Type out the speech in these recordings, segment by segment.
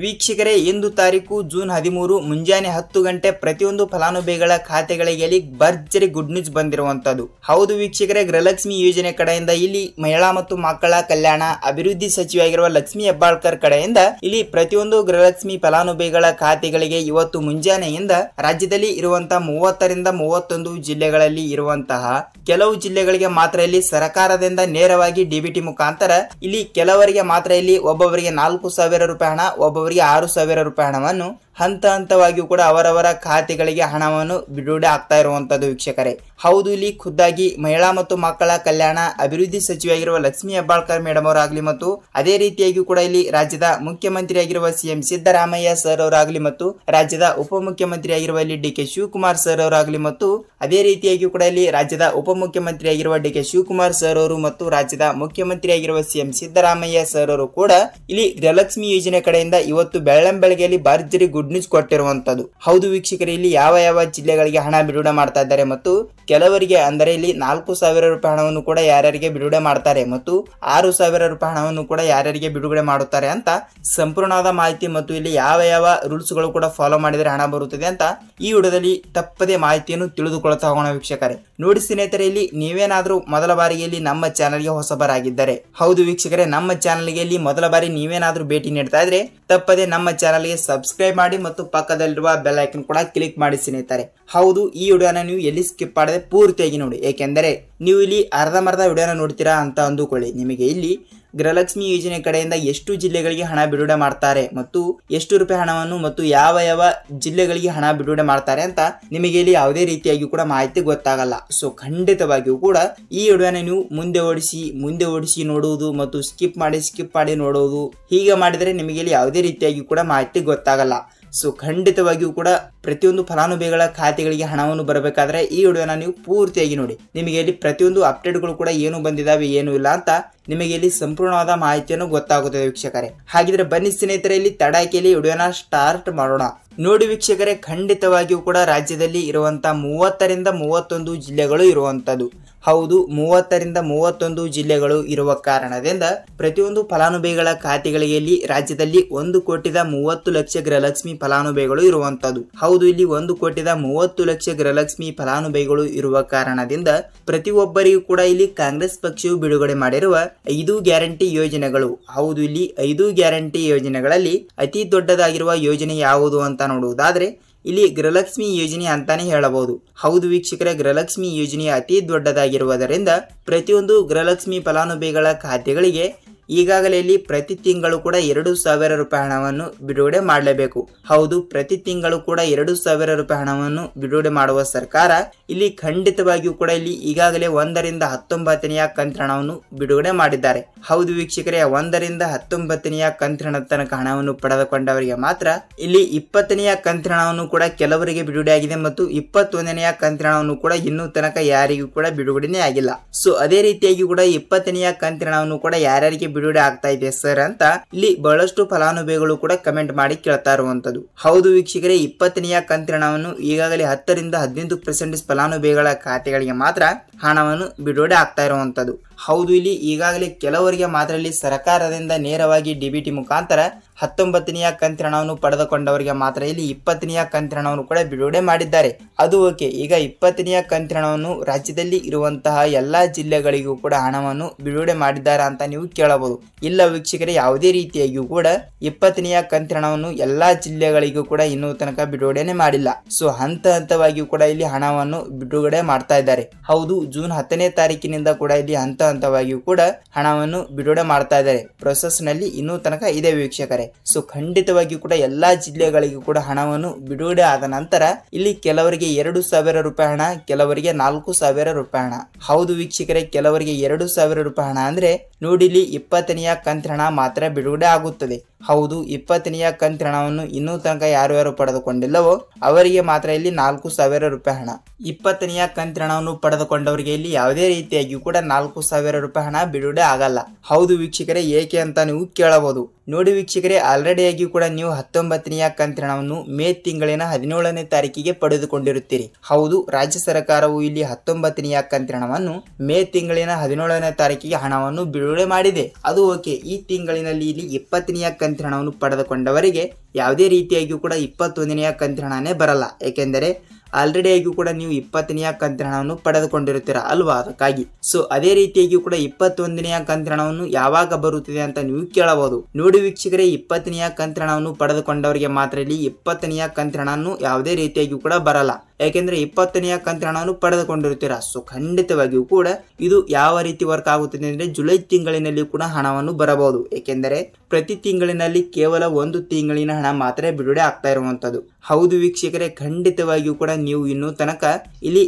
ವೀಕ್ಷಕರೇ, ಇಂದು ತಾರೀಕು ಜೂನ್ 13 ಮುಂಜಾನೆ 10 ಗಂಟೆ ಪ್ರತಿಯೊಂದು ಫಲಾನುಭವಿಗಳ ಖಾತೆಗಳಿಗೆ ಭರ್ಜರಿ ಗುಡ್ ನ್ಯೂಸ್ ಬಂದಿರುವಂತದ್ದು. ಹೌದು ವೀಕ್ಷಕರೇ, ಗೃಹಲಕ್ಷ್ಮಿ ಯೋಜನೆ ಕಡೆಯಿಂದ ಇಲ್ಲಿ ಮಹಿಳಾ ಮತ್ತು ಮಕ್ಕಳ ಕಲ್ಯಾಣ ಅಭಿವೃದ್ಧಿ ಸಚಿವರಾಗಿರುವ ಲಕ್ಷ್ಮಿ ಹೆಬ್ಬಾಳ್ಕರ್ ಕಡೆಯಿಂದ ಇಲ್ಲಿ ಪ್ರತಿಯೊಂದು ಗೃಹಲಕ್ಷ್ಮಿ ಫಲಾನುಭವಿಗಳ ಖಾತೆಗಳಿಗೆ ಇವತ್ತು ಮುಂಜಾನೆಯಿಂದ ರಾಜ್ಯದಲ್ಲಿ ಇರುವಂತಹ 30 ರಿಂದ 31 ಜಿಲ್ಲೆಗಳಲ್ಲಿ ಇರುವಂತಹ ಕೆಲವು ಜಿಲ್ಲೆಗಳಿಗೆ ಮಾತ್ರ ಇಲ್ಲಿ ಸರ್ಕಾರದಿಂದ ನೇರವಾಗಿ ಡಿಬಿಟಿ ಮುಖಾಂತರ ಇಲ್ಲಿ ಕೆಲವರಿಗೆ ಮಾತ್ರ ಇಲ್ಲಿ ಒಬ್ಬೊಬ್ಬರಿಗೆ 4,000 ರೂಪಾಯಿ ಹಣ, ಒಬ್ಬೊಬ್ಬರಿಗೆ 6,000 ರೂಪಾಯಿ ಹಣವನ್ನು ಹಂತ ಹಂತವಾಗಿಯೂ ಕೂಡ ಅವರವರ ಖಾತೆಗಳಿಗೆ ಹಣವನ್ನು ಬಿಡುಗಡೆ ಆಗ್ತಾ ಇರುವಂತದ್ದು ವೀಕ್ಷಕರೇ. ಹೌದು, ಇಲ್ಲಿ ಖುದ್ದಾಗಿ ಮಹಿಳಾ ಮತ್ತು ಮಕ್ಕಳ ಕಲ್ಯಾಣ ಅಭಿವೃದ್ಧಿ ಸಚಿವರಾಗಿರುವ ಲಕ್ಷ್ಮಿ ಹೆಬ್ಬಾಳ್ಕರ್ ಮೇಡಮ್ ಅವರಾಗ್ಲಿ ಮತ್ತು ಅದೇ ರೀತಿಯಾಗಿಯೂ ಕೂಡ ಇಲ್ಲಿ ರಾಜ್ಯದ ಮುಖ್ಯಮಂತ್ರಿಯಾಗಿರುವ ಸಿಎಂ ಸಿದ್ದರಾಮಯ್ಯ ಸರ್ ಅವರಾಗ್ಲಿ ಮತ್ತು ರಾಜ್ಯದ ಉಪಮುಖ್ಯಮಂತ್ರಿಯಾಗಿರುವ ಇಲ್ಲಿ ಡಿ.ಕೆ. ಶಿವಕುಮಾರ್ ಸರ್ ಅವರಾಗ್ಲಿ ಮತ್ತು ಅದೇ ರೀತಿಯಾಗಿಯೂ ಕೂಡ ಇಲ್ಲಿ ರಾಜ್ಯದ ಉಪಮುಖ್ಯಮಂತ್ರಿಯಾಗಿರುವ ಡಿ.ಕೆ. ಶಿವಕುಮಾರ್ ಸರ್ ಅವರು ಮತ್ತು ರಾಜ್ಯದ ಮುಖ್ಯಮಂತ್ರಿಯಾಗಿರುವ ಸಿಎಂ ಸಿದ್ದರಾಮಯ್ಯ ಸರ್ ಅವರು ಕೂಡ ಇಲ್ಲಿ ಗೃಹಲಕ್ಷ್ಮಿ ಯೋಜನೆ ಕಡೆಯಿಂದ ಇವತ್ತು ಬೆಳ್ಳಂಬೆಳಗ್ಗೆಯಲ್ಲಿ ಭರ್ಜರಿ ಗುಡ್ ನ್ಯೂಸ್ ಕೊಟ್ಟಿರುವಂತದ್ದು. ಹೌದು ವೀಕ್ಷಕರೇ, ಇಲ್ಲಿ ಯಾವ ಜಿಲ್ಲೆಗಳಿಗೆ ಹಣ ಬಿಡುಗಡೆ ಮಾಡ್ತಾ ಇದ್ದಾರೆ ಮತ್ತು ಕೆಲವರಿಗೆ ಅಂದರೆ ಇಲ್ಲಿ 4,000 ರೂಪಾಯಿ ಹಣವನ್ನು ಕೂಡ ಯಾರ್ಯಾರಿಗೆ ಬಿಡುಗಡೆ ಮಾಡ್ತಾರೆ ಮತ್ತು 6,000 ರೂಪಾಯಿ ಹಣವನ್ನು ಕೂಡ ಯಾರ್ಯಾರಿಗೆ ಬಿಡುಗಡೆ ಮಾಡುತ್ತಾರೆ ಅಂತ ಸಂಪೂರ್ಣವಾದ ಮಾಹಿತಿ ಮತ್ತು ಇಲ್ಲಿ ಯಾವ ರೂಲ್ಸ್ ಗಳು ಕೂಡ ಫಾಲೋ ಮಾಡಿದರೆ ಹಣ ಬರುತ್ತದೆ ಅಂತ ಈ ವಿಡಿಯೋದಲ್ಲಿ ತಪ್ಪದೇ ಮಾಹಿತಿಯನ್ನು ತಿಳಿದುಕೊಳ್ಳುತ್ತಾ ಹೋಗೋಣ ವೀಕ್ಷಕರೇ. ನೋಡಿ ಸ್ನೇಹಿತರೆ, ಇಲ್ಲಿ ನೀವೇನಾದ್ರೂ ಮೊದಲ ಬಾರಿಗೆ ಇಲ್ಲಿ ನಮ್ಮ ಚಾನಲ್ಗೆ ಹೊಸಬರಾಗಿದ್ದರೆ, ಹೌದು ವೀಕ್ಷಕರೇ, ನಮ್ಮ ಚಾನಲ್ಗೆ ಇಲ್ಲಿ ಮೊದಲ ಬಾರಿ ನೀವೇನಾದ್ರೂ ಭೇಟಿ ನೀಡ್ತಾ ಇದ್ರೆ ತಪ್ಪದೇ ನಮ್ಮ ಚಾನಲ್ಗೆ ಸಬ್ಸ್ಕ್ರೈಬ್ ಮಾಡಿ ಮತ್ತು ಪಕ್ಕದಲ್ಲಿರುವ ಬೆಲ್ ಐಕನ್ ಕೂಡ ಕ್ಲಿಕ್ ಮಾಡಿ ಸ್ನೇಹಿತರೆ. ಹೌದು, ಈ ವಿಡಿಯೋನ ನೀವು ಎಲ್ಲಿ ಸ್ಕಿಪ್ ಮಾಡದೆ ಪೂರ್ತಿಯಾಗಿ ನೋಡಿ, ಏಕೆಂದರೆ ನೀವು ಇಲ್ಲಿ ಅರ್ಧಂಬರ್ಧ ವಿಡಿಯೋನ ನೋಡ್ತೀರಾ ಅಂತ ಅಂದುಕೊಳ್ಳಿ. ನಿಮಗೆ ಇಲ್ಲಿ ಗೃಹಲಕ್ಷ್ಮಿ ಯೋಜನೆ ಕಡೆಯಿಂದ ಎಷ್ಟು ಜಿಲ್ಲೆಗಳಿಗೆ ಹಣ ಬಿಡುಗಡೆ ಮಾಡ್ತಾರೆ ಮತ್ತು ಎಷ್ಟು ರೂಪಾಯಿ ಹಣವನ್ನು ಮತ್ತು ಯಾವ ಜಿಲ್ಲೆಗಳಿಗೆ ಹಣ ಬಿಡುಗಡೆ ಮಾಡ್ತಾರೆ ಅಂತ ನಿಮಗೆ ಇಲ್ಲಿ ಯಾವುದೇ ರೀತಿಯಾಗಿ ಕೂಡ ಮಾಹಿತಿ ಗೊತ್ತಾಗಲ್ಲ. ಸೊ ಖಂಡಿತವಾಗಿಯೂ ಕೂಡ ಈ ವಿಡಿಯೋನ ನೀವು ಮುಂದೆ ಓಡಿಸಿ ನೋಡುವುದು ಮತ್ತು ಸ್ಕಿಪ್ ಮಾಡಿ ನೋಡುವುದು ಹೀಗೆ ಮಾಡಿದರೆ ನಿಮಗೆ ಇಲ್ಲಿ ಯಾವುದೇ ರೀತಿಯಾಗಿ ಕೂಡ ಮಾಹಿತಿ ಗೊತ್ತಾಗಲ್ಲ. ಸೊ ಖಂಡಿತವಾಗಿಯೂ ಕೂಡ ಪ್ರತಿಯೊಂದು ಫಲಾನುಭವಿಗಳ ಖಾತೆಗಳಿಗೆ ಹಣವನ್ನು ಬರಬೇಕಾದ್ರೆ ಈ ವಿಡಿಯೋನ ನೀವು ಪೂರ್ತಿಯಾಗಿ ನೋಡಿ. ನಿಮಗೆ ಇಲ್ಲಿ ಪ್ರತಿಯೊಂದು ಅಪ್ಡೇಟ್ಗಳು ಕೂಡ ಏನು ಬಂದಿದ್ದಾವೆ ಏನು ಇಲ್ಲ ಅಂತ ನಿಮಗೆ ಇಲ್ಲಿ ಸಂಪೂರ್ಣವಾದ ಮಾಹಿತಿಯನ್ನು ಗೊತ್ತಾಗುತ್ತದೆ ವೀಕ್ಷಕರೇ. ಹಾಗಿದ್ರೆ ಬನ್ನಿ ಸ್ನೇಹಿತರೆ, ಇಲ್ಲಿ ತಡಾಕೆಯಲ್ಲಿ ವಿಡಿಯೋನ ಸ್ಟಾರ್ಟ್ ಮಾಡೋಣ. ನೋಡಿ ವೀಕ್ಷಕರೇ, ಖಂಡಿತವಾಗಿಯೂ ಕೂಡ ರಾಜ್ಯದಲ್ಲಿ ಇರುವಂತಹ 30 ರಿಂದ 31 ಜಿಲ್ಲೆಗಳು ಇರುವಂತದ್ದು. ಹೌದು, 30 ರಿಂದ 31 ಜಿಲ್ಲೆಗಳು ಇರುವ ಕಾರಣದಿಂದ ಪ್ರತಿಯೊಂದು ಫಲಾನುಭವಿಗಳ ಖಾತೆಗಳಿಗೆ ಇಲ್ಲಿ ರಾಜ್ಯದಲ್ಲಿ 1,30,00,000 ಗೃಹಲಕ್ಷ್ಮಿ ಫಲಾನುಭವಿಗಳು ಇರುವಂತದ್ದು. ಹೌದು, ಇಲ್ಲಿ 1,30,00,000 ಗೃಹಲಕ್ಷ್ಮಿ ಫಲಾನುಭವಿಗಳು ಇರುವ ಕಾರಣದಿಂದ ಪ್ರತಿಯೊಬ್ಬರಿಗೂ ಕೂಡ ಇಲ್ಲಿ ಕಾಂಗ್ರೆಸ್ ಪಕ್ಷವು ಬಿಡುಗಡೆ ಮಾಡಿರುವ 5 ಗ್ಯಾರಂಟಿ ಯೋಜನೆಗಳು. ಹೌದು, ಇಲ್ಲಿ 5 ಗ್ಯಾರಂಟಿ ಯೋಜನೆಗಳಲ್ಲಿ ಅತಿ ದೊಡ್ಡದಾಗಿರುವ ಯೋಜನೆ ಯಾವುದು ಅಂತ ನೋಡುವುದಾದ್ರೆ ಇಲ್ಲಿ ಗೃಹಲಕ್ಷ್ಮಿ ಯೋಜನೆ ಅಂತಾನೆ ಹೇಳಬಹುದು. ಹೌದು ವೀಕ್ಷಕರೇ, ಗೃಹಲಕ್ಷ್ಮಿ ಯೋಜನೆ ಅತಿ ದೊಡ್ಡದಾಗಿರುವುದರಿಂದ ಪ್ರತಿಯೊಂದು ಗೃಹಲಕ್ಷ್ಮಿ ಫಲಾನುಭವಿಗಳ ಖಾತೆಗಳಿಗೆ ಈಗಾಗಲೇ ಇಲ್ಲಿ ಪ್ರತಿ ತಿಂಗಳು ಕೂಡ 2,000 ರೂಪಾಯಿ ಹಣವನ್ನು ಬಿಡುಗಡೆ ಮಾಡಲೇಬೇಕು. ಹೌದು, ಪ್ರತಿ ತಿಂಗಳು ಕೂಡ 2,000 ರೂಪಾಯಿ ಹಣವನ್ನು ಬಿಡುಗಡೆ ಮಾಡುವ ಸರ್ಕಾರ ಇಲ್ಲಿ ಖಂಡಿತವಾಗಿಯೂ ಕೂಡ ಇಲ್ಲಿ ಈಗಾಗಲೇ 1 ರಿಂದ 19ನೆಯ ಕಂತಿನವನ್ನು ಬಿಡುಗಡೆ ಮಾಡಿದ್ದಾರೆ. ಹೌದು ವೀಕ್ಷಕರೇ, 1 ರಿಂದ 19ನೆಯ ಕಂತಿನ ತನಕ ಹಣವನ್ನು ಪಡೆದುಕೊಂಡವರಿಗೆ ಮಾತ್ರ ಇಲ್ಲಿ 20ನೆಯ ಕಂತಿನವನ್ನು ಕೂಡ ಕೆಲವರಿಗೆ ಬಿಡುಗಡೆ ಆಗಿದೆ ಮತ್ತು 21ನೆಯ ಕಂತಿನವನ್ನು ಕೂಡ ಇನ್ನೂ ತನಕ ಯಾರಿಗೂ ಕೂಡ ಬಿಡುಗಡೆನೇ ಆಗಿಲ್ಲ. ಸೊ ಅದೇ ರೀತಿಯಾಗಿ ಕೂಡ 20ನೆಯ ಕಂತಿನವನ್ನು ಕೂಡ ಯಾರ್ಯಾರಿಗೆ ಬಿಡುಗಡೆ ಆಗ್ತಾ ಇದೆ ಸರ್ ಅಂತ ಇಲ್ಲಿ ಬಹಳಷ್ಟು ಫಲಾನುಭವಿಗಳು ಕೂಡ ಕಮೆಂಟ್ ಮಾಡಿ ಕೇಳ್ತಾ ಇರುವಂತದ್ದು. ಹೌದು ವೀಕ್ಷಕರೇ, 20ನೆಯ ಕಂತಿನವನ್ನು ಈಗಾಗಲೇ 10 ರಿಂದ 15% ಫಲಾನುಭವಿಗಳ ಖಾತೆಗಳಿಗೆ ಮಾತ್ರ ಹಣವನ್ನು ಬಿಡುಗಡೆ ಆಗ್ತಾ ಇರುವಂತದ್ದು. ಹೌದು, ಇಲ್ಲಿ ಈಗಾಗಲೇ ಕೆಲವರಿಗೆ ಮಾತ್ರ ಇಲ್ಲಿ ಸರ್ಕಾರದಿಂದ ನೇರವಾಗಿ ಡಿಬಿಟಿ ಮುಖಾಂತರ 19ನೆಯ ಕಂತಿನವನ್ನು ಪಡೆದುಕೊಂಡವರಿಗೆ ಮಾತ್ರ ಇಲ್ಲಿ 20ನೆಯ ಕಂತಿನವನ್ನು ಕೂಡ ಬಿಡುಗಡೆ ಮಾಡಿದ್ದಾರೆ. ಅದು ಓಕೆ. ಈಗ 20ನೆಯ ಕಂತಿನವನ್ನು ರಾಜ್ಯದಲ್ಲಿ ಇರುವಂತಹ ಎಲ್ಲಾ ಜಿಲ್ಲೆಗಳಿಗೂ ಕೂಡ ಹಣವನ್ನು ಬಿಡುಗಡೆ ಮಾಡಿದ್ದಾರೆ ಅಂತ ನೀವು ಕೇಳಬಹುದು. ಇಲ್ಲ ವೀಕ್ಷಕರೇ, ಯಾವುದೇ ರೀತಿಯಾಗಿಯೂ ಕೂಡ 20ನೆಯ ಕಂತಿನವನ್ನು ಎಲ್ಲಾ ಜಿಲ್ಲೆಗಳಿಗೂ ಕೂಡ ಇನ್ನೂ ತನಕ ಬಿಡುಗಡೆನೆ ಮಾಡಿಲ್ಲ. ಸೊ ಹಂತವಾಗಿಯೂ ಕೂಡ ಇಲ್ಲಿ ಹಣವನ್ನು ಬಿಡುಗಡೆ ಮಾಡ್ತಾ ಇದ್ದಾರೆ. ಹೌದು, ಜೂನ್ 10ನೇ ತಾರೀಕಿನಿಂದ ಕೂಡ ಇಲ್ಲಿ ಹಂತವಾಗಿಯೂ ಕೂಡ ಹಣವನ್ನು ಬಿಡುಗಡೆ ಮಾಡ್ತಾ ಇದ್ದಾರೆ. ಪ್ರೊಸೆಸ್ ನಲ್ಲಿ ಇನ್ನೂ ತನಕ ಇದೆ ವೀಕ್ಷಕರೇ. ಸೊ ಖಂಡಿತವಾಗಿಯೂ ಕೂಡ ಎಲ್ಲಾ ಜಿಲ್ಲೆಗಳಿಗೂ ಕೂಡ ಹಣವನ್ನು ಬಿಡುಗಡೆ ಆದ ನಂತರ ಇಲ್ಲಿ ಕೆಲವರಿಗೆ 2,000 ರೂಪಾಯಿ ಹಣ, ಕೆಲವರಿಗೆ 4,000 ರೂಪಾಯಿ ಹಣ. ಹೌದು ವೀಕ್ಷಕರೇ, ಕೆಲವರಿಗೆ 2,000 ರೂಪಾಯಿ ಹಣ ಅಂದ್ರೆ ನೋಡಿ ಇಲ್ಲಿ 20ನೆಯ ಕಂತಿನ ಮಾತ್ರ ಬಿಡುಗಡೆ ಆಗುತ್ತದೆ. ಹೌದು, 20ನೆಯ ಕಂತಿನವನ್ನು ಇನ್ನೂ ತನಕ ಯಾರು ಪಡೆದುಕೊಂಡಿಲ್ಲವೋ ಅವರಿಗೆ ಮಾತ್ರ ಇಲ್ಲಿ 4,000 ರೂಪಾಯಿ ಹಣ. 20ನೆಯ ಕಂತಿನವನ್ನು ಪಡೆದುಕೊಂಡವರಿಗೆ ಪಡೆದುಕೊಂಡವರಿಗೆ ಇಲ್ಲಿ ಯಾವುದೇ ರೀತಿಯಾಗಿಯೂ ಕೂಡ 4,000 ರೂಪಾಯಿ ಹಣ ಬಿಡುಗಡೆ ಆಗಲ್ಲ. ಹೌದು ವೀಕ್ಷಕರೇ, ಏಕೆ ಅಂತ ನೀವು ಕೇಳಬಹುದು. ನೋಡಿ ವೀಕ್ಷಕರೇ, ಆಲ್ರೆಡಿಯಾಗಿಯೂ ಕೂಡ ನೀವು 19ನೆಯ ಕಂತಿನ ಹಣವನ್ನು ಮೇ ತಿಂಗಳಿನ 17ನೇ ತಾರೀಕಿಗೆ ಪಡೆದುಕೊಂಡಿರುತ್ತೀರಿ. ಹೌದು, ರಾಜ್ಯ ಸರ್ಕಾರವು ಇಲ್ಲಿ 19ನೆಯ ಕಂತಿನ ಹಣವನ್ನು ಮೇ ತಿಂಗಳಿನ 17ನೇ ತಾರೀಕಿಗೆ ಹಣವನ್ನು ಬಿಡುಗಡೆ ಮಾಡಿದೆ. ಅದು ಓಕೆ. ಈ ತಿಂಗಳಿನಲ್ಲಿ ಇಲ್ಲಿ 20ನೆಯ ಕಂತಿನ ಹಣವನ್ನು ಪಡೆದುಕೊಂಡವರಿಗೆ ಯಾವುದೇ ರೀತಿಯಾಗಿಯೂ ಕೂಡ 21ನೆಯ ಕಂತಿನ ಹಣನೇ ಬರಲ್ಲ. ಏಕೆಂದರೆ ಆಲ್ರೆಡಿಯಾಗಿಯೂ ಕೂಡ ನೀವು 20ನೆಯ ಕಂತಿನ ಹಣವನ್ನು ಪಡೆದುಕೊಂಡಿರುತ್ತೀರಾ ಅಲ್ವಾ, ಅದಕ್ಕಾಗಿ. ಸೊ ಅದೇ ರೀತಿಯಾಗಿಯೂ ಕೂಡ 21ನೆಯ ಕಂತಿನ ಹಣವನ್ನು ಯಾವಾಗ ಬರುತ್ತದೆ ಅಂತ ನೀವು ಕೇಳಬಹುದು. ನೋಡಿ ವೀಕ್ಷಕರೇ, 20ನೆಯ ಕಂತಿನ ಹಣವನ್ನು ಪಡೆದುಕೊಂಡವರಿಗೆ ಮಾತ್ರ ಇಲ್ಲಿ 20ನೆಯ ಕಂತಿನ ಹಣವನ್ನು ಯಾವುದೇ ರೀತಿಯಾಗಿಯೂ ಕೂಡ ಬರಲ್ಲ. ಯಾಕೆಂದ್ರೆ 20ನೆಯ ಕಂತಿನ ಹಣವನ್ನು ಪಡೆದುಕೊಂಡಿರುತ್ತೀರಾ. ಸೊ ಖಂಡಿತವಾಗಿಯೂ ಕೂಡ ಇದು ಯಾವ ರೀತಿ ವರ್ಕ್ ಆಗುತ್ತದೆ ಅಂದ್ರೆ ಜುಲೈ ತಿಂಗಳಿನಲ್ಲಿ ಕೂಡ ಹಣವನ್ನು ಬರಬಹುದು. ಏಕೆಂದರೆ ಪ್ರತಿ ತಿಂಗಳಿನಲ್ಲಿ ಕೇವಲ ಒಂದು ತಿಂಗಳಿನ ಹಣ ಮಾತ್ರ ಬಿಡುಗಡೆ ಆಗ್ತಾ ಇರುವಂತದ್ದು. ಹೌದು ವೀಕ್ಷಕರೇ, ಖಂಡಿತವಾಗಿಯೂ ಕೂಡ ನೀವು ಇನ್ನೂ ತನಕ ಇಲ್ಲಿ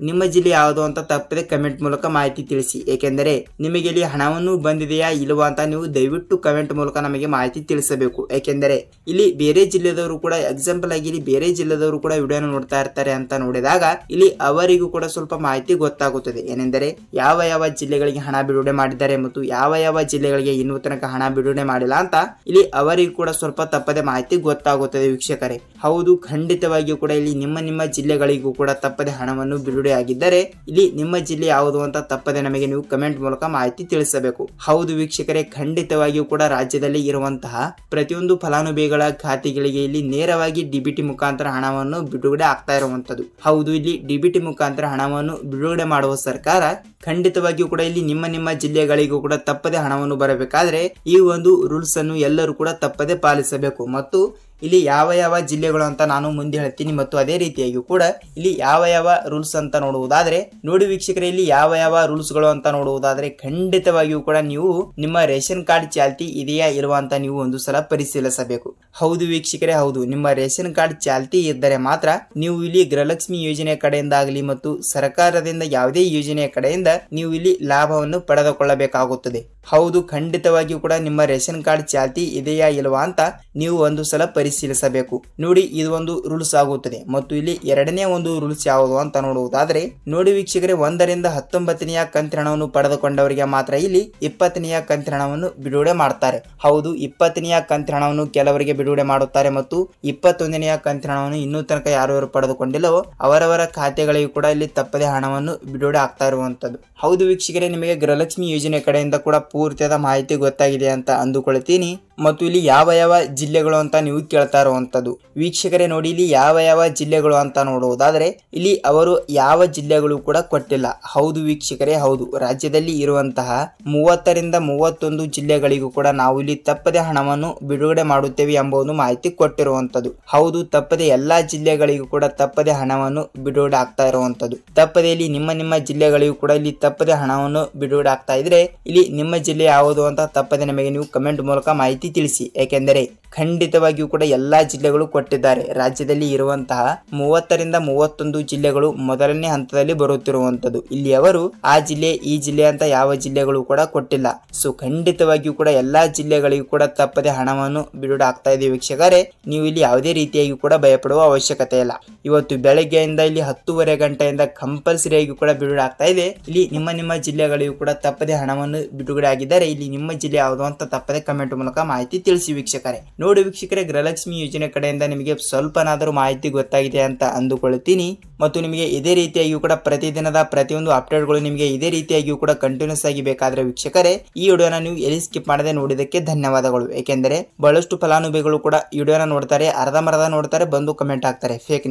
ನಿಮ್ಮ ಜಿಲ್ಲೆ ಯಾವುದು ಅಂತ ತಪ್ಪದೆ ಕಮೆಂಟ್ ಮೂಲಕ ಮಾಹಿತಿ ತಿಳಿಸಿ. ಏಕೆಂದರೆ ನಿಮಗೆ ಇಲ್ಲಿ ಹಣವನ್ನು ಬಂದಿದೆಯಾ ಇಲ್ವಾ ಅಂತ ನೀವು ದಯವಿಟ್ಟು ಕಮೆಂಟ್ ಮೂಲಕ ನಮಗೆ ಮಾಹಿತಿ ತಿಳಿಸಬೇಕು. ಏಕೆಂದರೆ ಇಲ್ಲಿ ಬೇರೆ ಜಿಲ್ಲೆದವರು ಕೂಡ ಎಕ್ಸಾಂಪಲ್ ಆಗಿ ಇಲ್ಲಿ ಬೇರೆ ಜಿಲ್ಲೆದವರು ಕೂಡ ವಿಡಿಯೋನ ನೋಡ್ತಾ ಇರ್ತಾರೆ ಅಂತ ನೋಡಿದಾಗ ಇಲ್ಲಿ ಅವರಿಗೂ ಕೂಡ ಸ್ವಲ್ಪ ಮಾಹಿತಿ ಗೊತ್ತಾಗುತ್ತದೆ. ಏನೆಂದರೆ ಯಾವ ಯಾವ ಜಿಲ್ಲೆಗಳಿಗೆ ಹಣ ಬಿಡುಗಡೆ ಮಾಡಿದ್ದಾರೆ ಮತ್ತು ಯಾವ ಯಾವ ಜಿಲ್ಲೆಗಳಿಗೆ ಇನ್ನೂ ತನಕ ಹಣ ಬಿಡುಗಡೆ ಮಾಡಿಲ್ಲ ಅಂತ ಇಲ್ಲಿ ಅವರಿಗೂ ಕೂಡ ಸ್ವಲ್ಪ ತಪ್ಪದೆ ಮಾಹಿತಿ ಗೊತ್ತಾಗುತ್ತದೆ ವೀಕ್ಷಕರೇ. ಹೌದು, ಖಂಡಿತವಾಗಿಯೂ ಕೂಡ ಇಲ್ಲಿ ನಿಮ್ಮ ಜಿಲ್ಲೆಗಳಿಗೂ ಕೂಡ ತಪ್ಪದೆ ಹಣವನ್ನು ಬಿಡುಗಡೆ ಆಗಿದ್ದರೆ ಇಲ್ಲಿ ನಿಮ್ಮ ಜಿಲ್ಲೆ ಯಾವುದು ಅಂತ ತಪ್ಪದೆ ನಮಗೆ ನೀವು ಕಮೆಂಟ್ ಮೂಲಕ ಮಾಹಿತಿ ತಿಳಿಸಬೇಕು. ಹೌದು ವೀಕ್ಷಕರೇ, ಖಂಡಿತವಾಗಿಯೂ ಕೂಡ ರಾಜ್ಯದಲ್ಲಿ ಇರುವಂತಹ ಪ್ರತಿಯೊಂದು ಫಲಾನುಭವಿಗಳ ಖಾತೆಗಳಿಗೆ ಇಲ್ಲಿ ನೇರವಾಗಿ ಡಿಬಿಟಿ ಮುಖಾಂತರ ಹಣವನ್ನು ಬಿಡುಗಡೆ ಆಗ್ತಾ ಇರುವಂತದ್ದು. ಹೌದು, ಇಲ್ಲಿ ಡಿಬಿಟಿ ಮುಖಾಂತರ ಹಣವನ್ನು ಬಿಡುಗಡೆ ಮಾಡುವ ಸರ್ಕಾರ ಖಂಡಿತವಾಗಿಯೂ ಕೂಡ ಇಲ್ಲಿ ನಿಮ್ಮ ಜಿಲ್ಲೆಗಳಿಗೂ ಕೂಡ ತಪ್ಪದೆ ಹಣವನ್ನು ಬರಬೇಕಾದ್ರೆ ಈ ಒಂದು ರೂಲ್ಸ್ ಅನ್ನು ಎಲ್ಲರೂ ಕೂಡ ತಪ್ಪದೆ ಪಾಲಿಸಬೇಕು. ಮತ್ತು ಇಲ್ಲಿ ಯಾವ ಯಾವ ಜಿಲ್ಲೆಗಳು ಅಂತ ನಾನು ಮುಂದೆ ಹೇಳ್ತೀನಿ. ಮತ್ತು ಅದೇ ರೀತಿಯಾಗಿ ಕೂಡ ಇಲ್ಲಿ ಯಾವ ಯಾವ ರೂಲ್ಸ್ ಅಂತ ನೋಡುವುದಾದ್ರೆ ನೋಡಿ ವೀಕ್ಷಕರೇ, ಇಲ್ಲಿ ಯಾವ ಯಾವ ರೂಲ್ಸ್ ಗಳು ಅಂತ ನೋಡುವುದಾದ್ರೆ ಖಂಡಿತವಾಗಿಯೂ ಕೂಡ ನೀವು ನಿಮ್ಮ ರೇಷನ್ ಕಾರ್ಡ್ ಚಾಲ್ತಿ ಇದೆಯಾ ಇಲ್ವಾ ಅಂತ ನೀವು ಒಂದು ಸಲ ಪರಿಶೀಲಿಸಬೇಕು. ಹೌದು ವೀಕ್ಷಕರೇ, ಹೌದು, ನಿಮ್ಮ ರೇಷನ್ ಕಾರ್ಡ್ ಚಾಲ್ತಿ ಇದ್ದರೆ ಮಾತ್ರ ನೀವು ಇಲ್ಲಿ ಗೃಹಲಕ್ಷ್ಮಿ ಯೋಜನೆ ಕಡೆಯಿಂದ ಆಗಲಿ ಮತ್ತು ಸರ್ಕಾರದಿಂದ ಯಾವುದೇ ಯೋಜನೆಯ ಕಡೆಯಿಂದ ನೀವು ಇಲ್ಲಿ ಲಾಭವನ್ನು ಪಡೆದುಕೊಳ್ಳಬೇಕಾಗುತ್ತದೆ. ಹೌದು, ಖಂಡಿತವಾಗಿಯೂ ಕೂಡ ನಿಮ್ಮ ರೇಷನ್ ಕಾರ್ಡ್ ಚಾಲ್ತಿ ಇದೆಯಾ ಇಲ್ವಾ ಅಂತ ನೀವು ಒಂದು ಸಲ ಪರಿಶೀಲಿಸಬೇಕು. ನೋಡಿ, ಇದು ಒಂದು ರೂಲ್ಸ್ ಆಗುತ್ತದೆ. ಮತ್ತು ಇಲ್ಲಿ ಎರಡನೇ ಒಂದು ರೂಲ್ಸ್ ಯಾವುದು ಅಂತ ನೋಡುವುದಾದ್ರೆ ನೋಡಿ ವೀಕ್ಷಕರೇ, 1ರಿಂದ 19ನೆಯ ಕಂತಿನ ಹಣವನ್ನು ಪಡೆದುಕೊಂಡವರಿಗೆ ಮಾತ್ರ ಇಲ್ಲಿ 20ನೆಯ ಕಂತಿನ ಹಣವನ್ನು ಬಿಡುಗಡೆ ಮಾಡ್ತಾರೆ. ಹೌದು, 20ನೆಯ ಕಂತಿನ ಹಣವನ್ನು ಕೆಲವರಿಗೆ ಬಿಡುಗಡೆ ಮಾಡುತ್ತಾರೆ ಮತ್ತು 21ನೆಯ ಕಂತಿನ ಹಣವನ್ನು ಇನ್ನೂ ತನಕ ಯಾರು ಪಡೆದುಕೊಂಡಿಲ್ಲವೋ ಅವರವರ ಖಾತೆಗಳಿಗೂ ಕೂಡ ಇಲ್ಲಿ ತಪ್ಪದೆ ಹಣವನ್ನು ಬಿಡುಗಡೆ ಆಗ್ತಾ ಇರುವಂತದ್ದು. ಹೌದು ವೀಕ್ಷಕರೇ, ನಿಮಗೆ ಗೃಹಲಕ್ಷ್ಮಿ ಯೋಜನೆ ಕಡೆಯಿಂದ ಕೂಡ ಪೂರ್ತಿಯಾದ ಮಾಹಿತಿ ಗೊತ್ತಾಗಿದೆ ಅಂತ ಅಂದುಕೊಳ್ತೀನಿ. ಮತ್ತು ಇಲ್ಲಿ ಯಾವ ಯಾವ ಜಿಲ್ಲೆಗಳು ಅಂತ ನೀವು ಕೇಳ್ತಾ ಇರುವಂತದ್ದು ವೀಕ್ಷಕರೇ. ನೋಡಿ, ಇಲ್ಲಿ ಯಾವ ಯಾವ ಜಿಲ್ಲೆಗಳು ಅಂತ ನೋಡುವುದಾದ್ರೆ ಇಲ್ಲಿ ಅವರು ಯಾವ ಜಿಲ್ಲೆಗಳು ಕೂಡ ಕೊಟ್ಟಿಲ್ಲ. ಹೌದು ವೀಕ್ಷಕರೇ, ಹೌದು, ರಾಜ್ಯದಲ್ಲಿ ಇರುವಂತಹ 30ರಿಂದ 31 ಜಿಲ್ಲೆಗಳಿಗೂ ಕೂಡ ನಾವು ಇಲ್ಲಿ ತಪ್ಪದೆ ಹಣವನ್ನು ಬಿಡುಗಡೆ ಮಾಡುತ್ತೇವೆ ಎಂಬ ಒಂದು ಮಾಹಿತಿ ಕೊಟ್ಟಿರುವಂತದ್ದು. ಹೌದು, ತಪ್ಪದೆ ಎಲ್ಲಾ ಜಿಲ್ಲೆಗಳಿಗೂ ಕೂಡ ತಪ್ಪದೆ ಹಣವನ್ನು ಬಿಡುಗಡೆ ಆಗ್ತಾ ಇರುವಂತದ್ದು. ತಪ್ಪದೆ ಇಲ್ಲಿ ನಿಮ್ಮ ಜಿಲ್ಲೆಗಳಿಗೂ ಕೂಡ ಇಲ್ಲಿ ತಪ್ಪದೆ ಹಣವನ್ನು ಬಿಡುಗಡೆ ಆಗ್ತಾ ಇದ್ರೆ ಇಲ್ಲಿ ನಿಮ್ಮ ಜಿಲ್ಲೆ ಯಾವುದು ಅಂತ ತಪ್ಪದೆ ನಮಗೆ ನೀವು ಕಮೆಂಟ್ ಮೂಲಕ ಮಾಹಿತಿ ತಿಳಿಸಿ. ಏಕೆಂದರೆ ಖಂಡಿತವಾಗಿಯೂ ಕೂಡ ಎಲ್ಲಾ ಜಿಲ್ಲೆಗಳು ಕೊಟ್ಟಿದ್ದಾರೆ. ರಾಜ್ಯದಲ್ಲಿ ಇರುವಂತಹ 30ರಿಂದ 31 ಜಿಲ್ಲೆಗಳು ಮೊದಲನೇ ಹಂತದಲ್ಲಿ ಬರುತ್ತಿರುವಂತದ್ದು. ಇಲ್ಲಿ ಅವರು ಆ ಜಿಲ್ಲೆ ಈ ಜಿಲ್ಲೆ ಅಂತ ಯಾವ ಜಿಲ್ಲೆಗಳು ಕೂಡ ಕೊಟ್ಟಿಲ್ಲ. ಸೊ ಖಂಡಿತವಾಗಿಯೂ ಕೂಡ ಎಲ್ಲಾ ಜಿಲ್ಲೆಗಳಿಗೂ ಕೂಡ ತಪ್ಪದೆ ಹಣವನ್ನು ಬಿಡುಗಡೆ ಆಗ್ತಾ ಇದೆ ವೀಕ್ಷಕರೇ. ನೀವು ಇಲ್ಲಿ ಯಾವುದೇ ರೀತಿಯಾಗಿ ಕೂಡ ಭಯಪಡುವ ಅವಶ್ಯಕತೆ ಇಲ್ಲ. ಇವತ್ತು ಬೆಳಗ್ಗೆಯಿಂದ ಇಲ್ಲಿ 10:30 ಗಂಟೆಯಿಂದ ಕಂಪಲ್ಸರಿಯಾಗಿ ಕೂಡ ಬಿಡುಗಡೆ ಆಗ್ತಾ ಇದೆ. ಇಲ್ಲಿ ನಿಮ್ಮ ಜಿಲ್ಲೆಗಳಿಗೂ ಕೂಡ ತಪ್ಪದೆ ಹಣವನ್ನು ಬಿಡುಗಡೆ ಆಗಿದ್ದಾರೆ. ಇಲ್ಲಿ ನಿಮ್ಮ ಜಿಲ್ಲೆ ಯಾವುದು ಅಂತ ತಪ್ಪದೆ ಕಮೆಂಟ್ ಮೂಲಕ ಮಾಹಿತಿ ತಿಳಿಸಿ ವೀಕ್ಷಕರೇ. ನೋಡಿ ವೀಕ್ಷಕರೇ, ಗೃಹಲಕ್ಷ್ಮಿ ಯೋಜನೆ ಕಡೆಯಿಂದ ನಿಮಗೆ ಸ್ವಲ್ಪನಾದರೂ ಮಾಹಿತಿ ಗೊತ್ತಾಗಿದೆ ಅಂತ ಅಂದುಕೊಳ್ತೀನಿ. ಮತ್ತು ನಿಮಗೆ ಇದೇ ರೀತಿಯಾಗಿಯೂ ಕೂಡ ಪ್ರತಿದಿನದ ಪ್ರತಿಯೊಂದು ಅಪ್ಡೇಟ್ಗಳು ನಿಮಗೆ ಇದೇ ರೀತಿಯಾಗಿಯೂ ಕೂಡ ಕಂಟಿನ್ಯೂಸ್ ಆಗಿ ಬೇಕಾದ್ರೆ ವೀಕ್ಷಕರೇ ಈ ವಿಡಿಯೋನ ನೀವು ಎಲ್ಲಿ ಸ್ಕಿಪ್ ಮಾಡದೆ ನೋಡಿದಕ್ಕೆ ಧನ್ಯವಾದಗಳು. ಏಕೆಂದರೆ ಬಹಳಷ್ಟು ಫಲಾನುಭವಿಗಳು ಕೂಡ ಈ ವಿಡಿಯೋನ ನೋಡ್ತಾರೆ, ಅರ್ಧಂಬರ್ಧ ನೋಡ್ತಾರೆ, ಬಂದು ಕಮೆಂಟ್ ಹಾಕ್ತಾರೆ ಫೇಕ್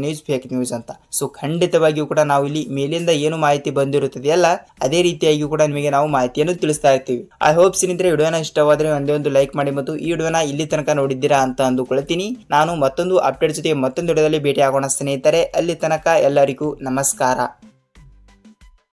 ನ್ಯೂಸ್ ಅಂತ. ಸೊ ಖಂಡಿತವಾಗಿಯೂ ಕೂಡ ನಾವು ಇಲ್ಲಿ ಮೇಲಿಂದ ಏನು ಮಾಹಿತಿ ಬಂದಿರುತ್ತದೆಯಲ್ಲ ಅದೇ ರೀತಿಯಾಗಿ ಕೂಡ ನಿಮಗೆ ನಾವು ಮಾಹಿತಿಯನ್ನು ತಿಳಿಸ್ತಾ ಇರ್ತೀವಿ. ಐ ಹೋಪ್ ಸ್ನೇಹಿತರೆ, ವಿಡಿಯೋನ ಇಷ್ಟವಾದ್ರೆ ಒಂದೇ ಒಂದು ಲೈಕ್ ಮಾಡಿ ಮತ್ತು ಈ ವಿಡಿಯೋನ ಇಲ್ಲಿ ತನಕ ನೋಡಿದ್ದೀರಾ ಅಂತ ಅಂದುಕೊಳ್ತೀನಿ. ನಾನು ಮತ್ತೊಂದು ಅಪ್ಡೇಟ್ ಜೊತೆ ಮತ್ತೊಂದು ವಿಡಿಯೋದಲ್ಲಿ ಭೇಟಿ ಆಗೋಣ ಸ್ನೇಹಿತರೆ. ಅಲ್ಲಿ ತನಕ ಎಲ್ಲರಿಗೂ ನಮಸ್ಕಾರ.